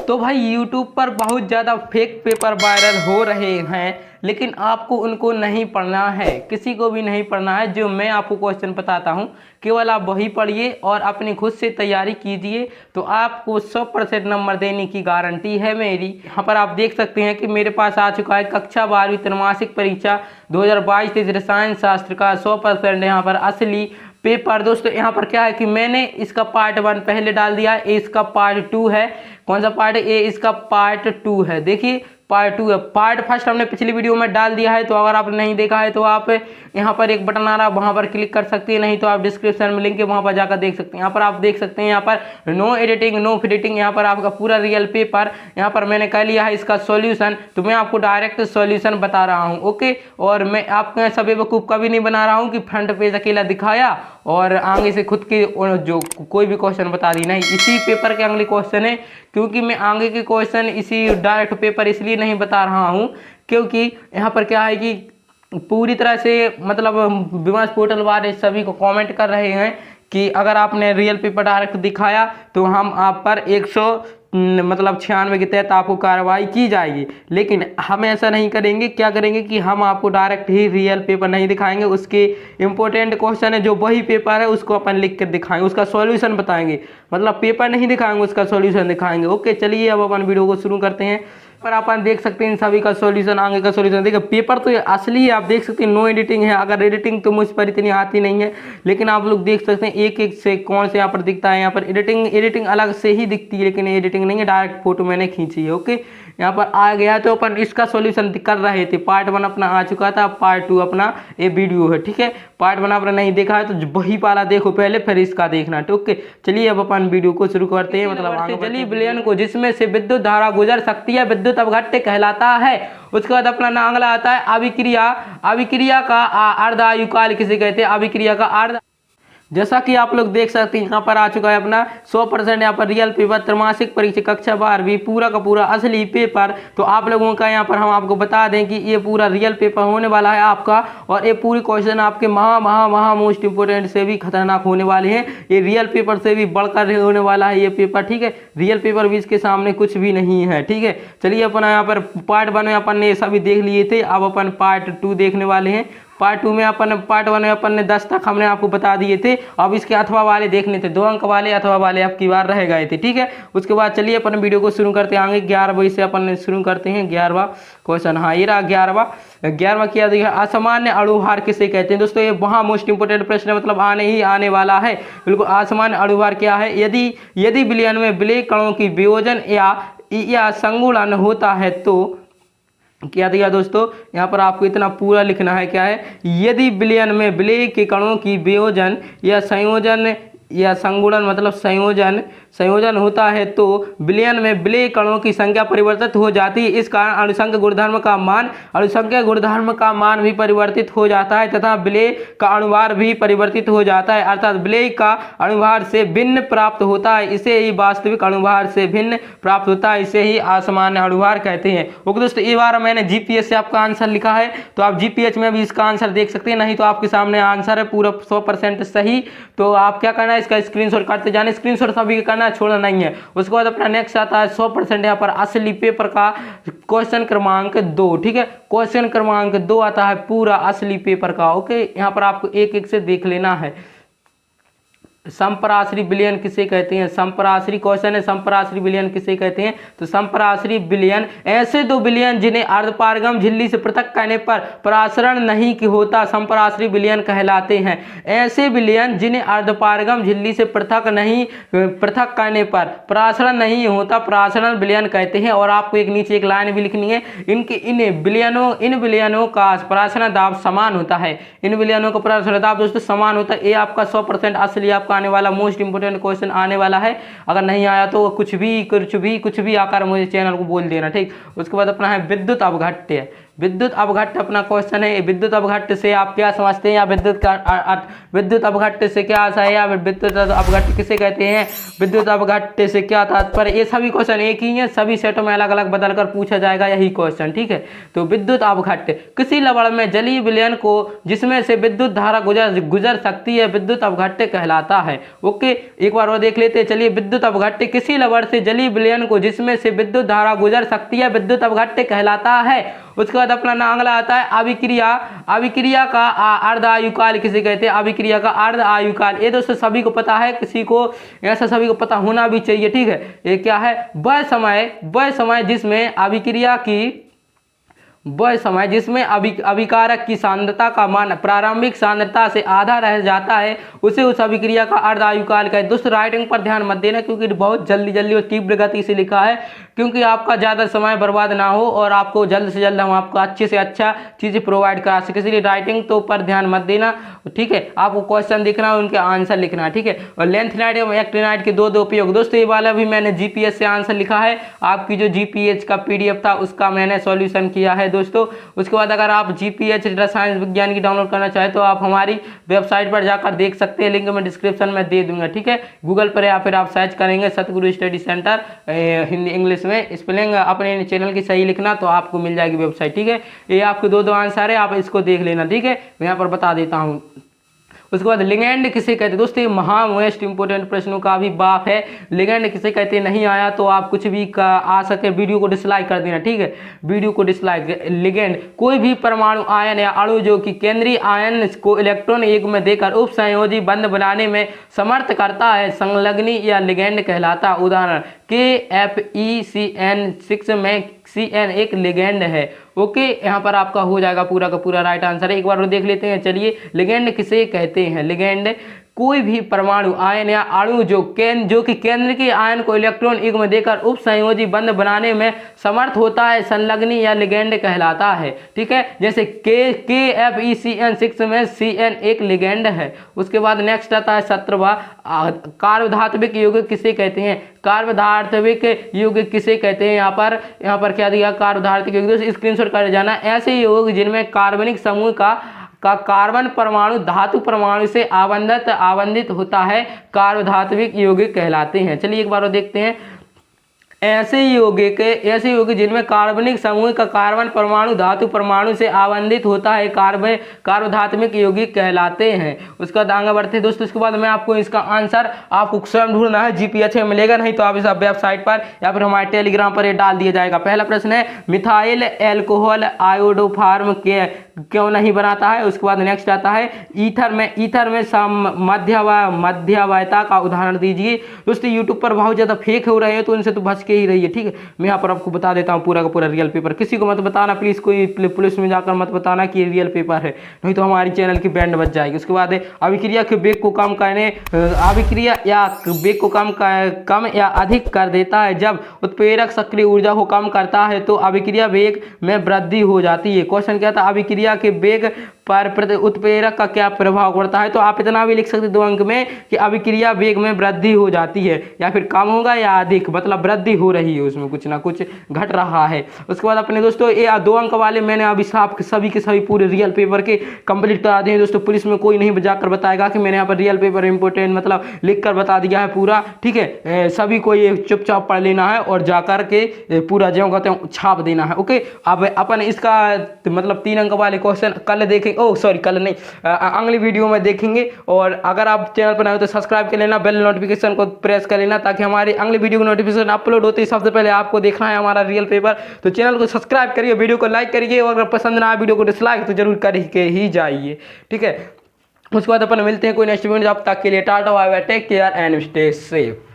तो भाई यूट्यूब पर बहुत ज़्यादा फेक पेपर वायरल हो रहे हैं, लेकिन आपको उनको नहीं पढ़ना है, किसी को भी नहीं पढ़ना है। जो मैं आपको क्वेश्चन बताता हूँ केवल आप वही पढ़िए और अपनी खुद से तैयारी कीजिए, तो आपको 100% नंबर देने की गारंटी है मेरी। यहाँ पर आप देख सकते हैं कि मेरे पास आ चुका है कक्षा 12वीं त्रैमासिक परीक्षा 2022-23 रसायन शास्त्र का 100% यहाँ पर असली पेपर। दोस्तों यहाँ पर क्या है कि मैंने इसका पार्ट 1 पहले डाल दिया है, इसका पार्ट 2 है। कौन सा पार्ट है? ये इसका पार्ट 2 है। देखिए पार्ट 2 है। पार्ट फर्स्ट हमने पिछली वीडियो में डाल दिया है, तो अगर आपने नहीं देखा है तो आप यहाँ पर एक बटन आ रहा है वहाँ पर क्लिक कर सकते हैं, नहीं तो आप डिस्क्रिप्शन में लिंक है वहाँ पर जाकर देख सकते हैं। यहाँ पर आप देख सकते हैं यहाँ पर नो एडिटिंग नो फिडिटिंग, यहाँ पर आपका पूरा रियल पेपर यहाँ पर मैंने कर लिया है इसका सॉल्यूशन। तो मैं आपको डायरेक्ट सॉल्यूशन बता रहा हूँ, ओके। और मैं आपको ऐसा बेवकूफ़ कभी नहीं बना रहा हूँ कि फ्रंट पेज अकेला दिखाया और आगे से खुद के जो कोई भी क्वेश्चन बता दी, नहीं। इसी पेपर के अगले क्वेश्चन है, क्योंकि मैं आगे के क्वेश्चन इसी डायरेक्ट पेपर इसलिए नहीं बता रहा हूँ क्योंकि यहाँ पर क्या है कि पूरी तरह से मतलब विमर्श पोर्टल वाले सभी को कमेंट कर रहे हैं कि अगर आपने रियल पेपर डायरेक्ट दिखाया तो हम आप पर 196 के तहत आपको कार्रवाई की जाएगी। लेकिन हम ऐसा नहीं करेंगे। क्या करेंगे कि हम आपको डायरेक्ट ही रियल पेपर नहीं दिखाएंगे, उसके इंपॉर्टेंट क्वेश्चन है जो वही पेपर है उसको अपन लिख कर दिखाएंगे, उसका सॉल्यूशन बताएंगे। मतलब पेपर नहीं दिखाएंगे, उसका सॉल्यूशन दिखाएंगे, ओके। चलिए अब अपन वीडियो को शुरू करते हैं। पर अपन देख सकते हैं इन सभी का सॉल्यूशन, आगे का सॉल्यूशन। देखिए पेपर तो ये असली है, आप देख सकते हैं नो एडिटिंग है। अगर एडिटिंग तो मुझ पर इतनी आती नहीं है, लेकिन आप लोग देख सकते हैं एक एक से कौन से यहाँ पर दिखता है। यहाँ पर एडिटिंग अलग से ही दिखती है, लेकिन एडिटिंग नहीं है, डायरेक्ट फोटो मैंने खींची है, ओके। यहाँ पर आ गया तो अपन इसका सॉल्यूशन कर रहे थे। पार्ट 1 अपना आ चुका था, पार्ट 2 अपना ये वीडियो है, ठीक है। पार्ट 1 आपने नहीं देखा है तो वही वाला देखो पहले, फिर इसका देखना, ओके। चलिए अब अपन वीडियो को शुरू करते हैं। मतलब जलीय विलयन को जिसमें से विद्युत धारा गुजर सकती है विद्युत अपघट्य कहलाता है। उसके बाद अपना अगला आता है अभिक्रिया। अभिक्रिया का अर्ध आयुकाल किसे कहते हैं? अभिक्रिया का अर्ध, जैसा कि आप लोग देख सकते हैं यहाँ पर आ चुका है अपना 100% यहाँ पर रियल पेपर त्रैमासिक परीक्षा कक्षा 12वीं पूरा का पूरा असली पेपर। तो आप लोगों का यहाँ पर हम आपको बता दें कि ये पूरा रियल पेपर होने वाला है आपका, और ये पूरी क्वेश्चन आपके महा मोस्ट इंपोर्टेंट से भी खतरनाक होने वाले हैं। ये रियल पेपर से भी बढ़कर होने वाला है ये पेपर, ठीक है। रियल पेपर भी इसके सामने कुछ भी नहीं है, ठीक है। चलिए अपन यहाँ पर पार्ट 1 में अपन ने सभी देख लिए थे, अब अपन पार्ट 2 देखने वाले हैं। पार्ट 1 में अपन ने 10 तक हमने आपको बता दिए थे। अब इसके अथवा वाले देखने थे, 2 अंक वाले अथवा वाले अब की बार रह गए थे, ठीक है। उसके बाद चलिए अपन वीडियो को शुरू करते हैं। आगे 11 बजे से अपन शुरू करते हैं 11वां क्वेश्चन। हाँ ये रहा 11वां क्या दिया? असामान्य अणुभार किसे कहते हैं? दोस्तों ये वहाँ मोस्ट इंपोर्टेंट प्रश्न है, मतलब आने वाला है बिल्कुल। असामान्य अणुभार क्या है? यदि विलयन में विलेय कणों की वियोजन या संगुणन होता है तो क्या दिया दोस्तों? यहाँ पर आपको इतना पूरा लिखना है, क्या है? यदि विलयन में विलेय के कणों की वियोजन या संयोजन या संगुणन मतलब संयोजन होता है तो विलयन में विलेय कणों की संख्या परिवर्तित हो जाती है। इस कारण अणुसंख्या गुणधर्म का मान भी परिवर्तित हो जाता है तथा विलेय का अणुभार भी परिवर्तित हो जाता है, अर्थात विलेय का अणुभार से भिन्न प्राप्त होता है, इसे ही वास्तविक अणुभार से भिन्न प्राप्त होता है, इसे ही असामान्य अणुभार कहते हैं। ओके दोस्तों, ये बार मैंने जीपीएस से आपका आंसर लिखा है, तो आप जीपीएच में भी इसका आंसर देख सकते हैं, नहीं तो आपके सामने आंसर है पूरा 100% सही। तो आप क्या करना है, इसका स्क्रीनशॉट काटते जाने, स्क्रीनशॉट सभी करना, छोड़ना नहीं है। उसके बाद अपना नेक्स्ट आता है 100% यहाँ पर असली पेपर का क्वेश्चन क्रमांक 2, ठीक है। क्वेश्चन क्रमांक 2 आता है पूरा असली पेपर का, ओके। यहाँ पर आपको एक एक से देख लेना है। संपराश्री विलयन किसे कहते हैं? संपराश्री क्वेश्चन है, संपराश्री विलयन किसे कहते हैं? तो संपराश्री विलयन ऐसे दो विलयन जिन्हें अर्धपारगम झिल्ली से पृथक करने पर परासरण नहीं होता संपराश्री विलयन कहलाते हैं। ऐसे विलयन जिन्हें अर्धपारगम झिल्ली से पृथक करने पर परासरण नहीं होता परासरण विलयन कहते हैं। और आपको एक नीचे एक लाइन भी लिखनी है, इन विलयनों का परासरण दाब समान होता है। इन विलयनों का परासरण दाब दोस्तों समान होता है। ये आपका 100% असली आपका आने वाला मोस्ट इंपोर्टेंट क्वेश्चन आने वाला है। अगर नहीं आया तो कुछ भी आकर मुझे चैनल को बोल देना, ठीक। उसके बाद अपना है विद्युत अपघट्य। विद्युत अपघट्ट अपना क्वेश्चन है। विद्युत अपघट्ट से आप क्या समझते हैं, या विद्युत अपघट्ट से क्या आशा है, या विद्युत अपघट्ट किसे कहते हैं, विद्युत अपघट्ट से क्या तात्पर्य, ये सभी क्वेश्चन एक ही हैं, सभी सेटों में अलग अलग बदल कर पूछा जाएगा यही क्वेश्चन, ठीक है। तो विद्युत अपघट्ट, किसी लवण में जलीय विलयन को जिसमें से विद्युत धारा गुजर सकती है विद्युत अपघट्ट कहलाता है। ओके, एक बार और देख लेते हैं। चलिए, विद्युत अपघट्ट, किसी लवण से जलीय विलयन को जिसमें से विद्युत धारा गुजर सकती है विद्युत अपघट्ट कहलाता है। उसके बाद अपना अगला आता है अभिक्रिया। अभिक्रिया का अर्ध आयुकाल किसे कहते हैं, अभिक्रिया का अर्ध आयुकाल, ये दोस्तों सभी को पता है, किसी को ऐसा सभी को पता होना भी चाहिए, ठीक है। ये क्या है, वह समय जिसमें अभिक्रिया की वह समय जिसमें अभिकारक की सांद्रता का मान प्रारंभिक सांद्रता से आधा रह जाता है उसे उस अभिक्रिया का अर्ध आयुकाल का है। दोस्तों राइटिंग पर ध्यान मत देना, क्योंकि बहुत जल्दी और तीव्र गति से लिखा है, क्योंकि आपका ज़्यादा समय बर्बाद ना हो और आपको जल्द से जल्द हम आपको अच्छे से अच्छा चीज़ें प्रोवाइड करा सके, इसलिए राइटिंग तो पर ध्यान मत देना, ठीक है। आपको क्वेश्चन दिखना है, उनके आंसर लिखना है, ठीक है। और लेंथेनाइट एवं एक्टिनाइट के दो उपयोग। दोस्तों ये वाला भी मैंने जीपीएस से आंसर लिखा है, आपकी जो जीपीएच का पीडीएफ था उसका मैंने सॉल्यूशन किया है दोस्तों। उसके बाद अगर आप जीपीएच रसायन विज्ञान की डाउनलोड करना चाहे तो आप हमारी वेबसाइट पर जाकर देख सकते हैं, लिंक मैं डिस्क्रिप्शन में दे दूंगा, ठीक है। गूगल पर या फिर आप सर्च करेंगे सतगुरु स्टडी सेंटर हिंदी इंग्लिश में, स्पेलिंग अपने चैनल की सही लिखना तो आपको मिल जाएगी वेबसाइट, ठीक है। ये आपके दो आंसर है, आप इसको देख लेना, ठीक है। मैं यहाँ पर बता देता हूँ। उसके बाद लिगेंड किसे कहते हैं। दोस्तों महा मोस्ट इंपोर्टेंट प्रश्नों का भी बाप है, लिगेंड किसे कहते हैं। नहीं आया तो आप कुछ भी आ सके वीडियो को डिसलाइक कर देना, ठीक है, वीडियो को डिसलाइक। लिगेंड कोई भी परमाणु आयन या अणु जो कि केंद्रीय आयन को इलेक्ट्रॉन युग्म में देकर उप संयोजी बंध बनाने में समर्थ करता है संलग्नी या लिगेंड कहलाता। उदाहरण KFeCN6 में CN एक लिगेंड है। ओके, यहाँ पर आपका हो जाएगा पूरा का पूरा राइट आंसर है। एक बार वो देख लेते हैं। चलिए, लिगेंड किसे कहते हैं। लिगेंड कोई भी परमाणु आयन या अणु जो कि केंद्र के आयन को इलेक्ट्रॉन युग्म देकर उप संयोजी बंध बनाने में समर्थ होता है संलग्नी या लिगेंड कहलाता है, ठीक है। जैसे KFeCN6 में CN एक लिगेंड है। उसके बाद नेक्स्ट आता है 17वां, कार्बधात्विक यौगिक किसे कहते हैं। कार्बधात्विक यौगिक किसे कहते हैं। यहाँ पर क्या दिया, कार्बधात्विक यौगिक, स्क्रीनशॉट कर जाना। ऐसे यौगिक जिनमें कार्बनिक समूह का कार्बन परमाणु धातु परमाणु से आवंदित होता है कार्बधात्विक यौगिक कहलाते हैं। चलिए एक बार वो देखते हैं। ऐसे यौगिक जिनमें कार्बनिक समूह का कार्बन परमाणु धातु परमाणु से आवंदित होता है कार्बधात्विक यौगिक कहलाते हैं। उसका आगे बढ़ते हैं दोस्तों। उसके बाद मैं आपको इसका आंसर आपको स्वयं ढूंढना है, जीपीएच में मिलेगा, नहीं तो आप इस वेबसाइट पर या फिर हमारे टेलीग्राम पर ये डाल दिया जाएगा। पहला प्रश्न है मिथाइल एल्कोहल आयोडोफार्म क्यों नहीं बनाता है। उसके बाद नेक्स्ट आता है ईथर में मध्यवयता का उदाहरण दीजिए। दोस्तों यूट्यूब पर बहुत ज़्यादा फेक हो रहे हैं तो उनसे तो बच के ही रहिए, ठीक है। मैं यहाँ पर आपको बता देता हूँ पूरा का पूरा रियल पेपर। किसी को मत बताना प्लीज़, कोई पुलिस में जाकर मत बताना कि ये रियल पेपर है, नहीं तो हमारी चैनल की बैंड बच जाएगी। उसके बाद अभिक्रिया के वेग को कम करने अभिक्रिया या वेग को कम या अधिक कर देता है। जब उत्प्रेरक सक्रिय ऊर्जा को कम करता है तो अभिक्रिया वेग में वृद्धि हो जाती है। क्वेश्चन क्या था, अभिक्रिया के वेग पर उत्प्रेरक का क्या प्रभाव पड़ता है। तो आप इतना भी लिख सकते 2 अंक में कि अभिक्रिया वेग में वृद्धि हो जाती है, या फिर कम होगा या अधिक, मतलब वृद्धि हो रही है, उसमें कुछ ना कुछ घट रहा है। उसके बाद अपने दोस्तों ये 2 अंक वाले मैंने अभी सभी के सभी पूरे रियल पेपर के कंप्लीट करा दिए हैं दोस्तों। पुलिस में कोई नहीं जाकर बताएगा कि मैंने यहाँ पर रियल पेपर इंपोर्टेंट मतलब लिख कर बता दिया है पूरा, ठीक है। सभी को ये चुपचाप पढ़ लेना है और जाकर के पूरा जो कहते हैं छाप देना है। ओके, अब अपन इसका मतलब 3 अंक वाले क्वेश्चन कल देखेंगे, कल नहीं अगली वीडियो में देखेंगे। और अगर आप चैनल पर नए हो तो सब्सक्राइब कर लेना, बेल नोटिफिकेशन को प्रेस कर लेना, ताकि हमारी अगली वीडियो की नोटिफिकेशन अपलोड होते ही सबसे पहले आपको देखना है हमारा रियल पेपर। तो चैनल को सब्सक्राइब करिए, वीडियो को लाइक करिए, और अगर पसंद ना आए वीडियो को डिसलाइक तो जरूर करके ही जाइए, ठीक है। उसके बाद अपन मिलते हैं कोई नेक्स्ट वीडियो। जब तक के लिए tata bye bye, take care and stay safe.